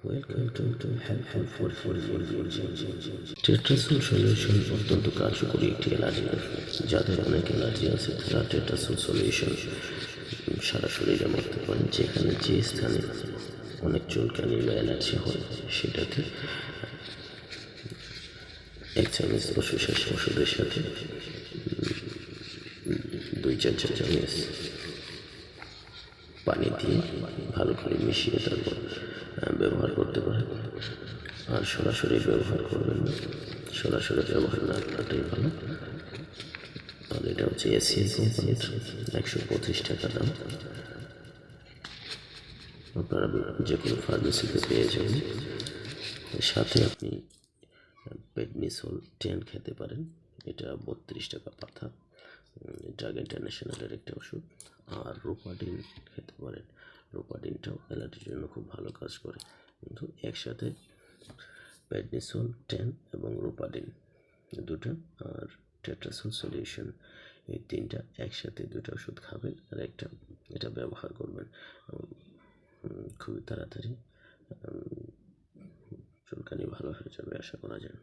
Welcome to helpful for Tetrasol solution অত্যন্ত কার্যকরী একটি অ্যালার্জি। যাদের অনেক অ্যালার্জি আছে তারা টেট্রাসোল সলিউশন সারা শরীরে মারতে পারেন। যেখানে যে স্থানে অনেক চুলকানি বা অ্যালার্জি হয় সেটাতে 1 চামচ ওষুধের সাথে 2-4 চামচ পানি দিয়ে ভালো করে মিশিয়ে তারপর ব্যবহার করতে পারেন। আর সরাসরি ব্যবহার করবেন না, সরাসরি ব্যবহার না করাটাই ভালো। আর এটা হচ্ছে এসিএল কোম্পানির, 125 টাকা দাম। আপনারা যে কোনো ফার্মেসিতে পেয়ে যাবেন। সাথে আপনি পেডনিসোল 10 খেতে পারেন, এটা 32 টাকা পাতা, ড্রাগ ইন্টারন্যাশনালের একটা ওষুধ। আর রোপাডিন খেতে পারেন, রোপাডিনটাও অ্যালার্জির জন্য খুব ভালো কাজ করে। কিন্তু একসাথে পেডনিসোল 10 এবং রোপাডিন দুটো আর টেট্রাসোল সলিউশন, এই তিনটা একসাথে দুটো ওষুধ খাবেন আর এটা ব্যবহার করবেন। খুবই তাড়াতাড়ি চুলকানি ভালো হয়ে যাবে আশা করা যায়।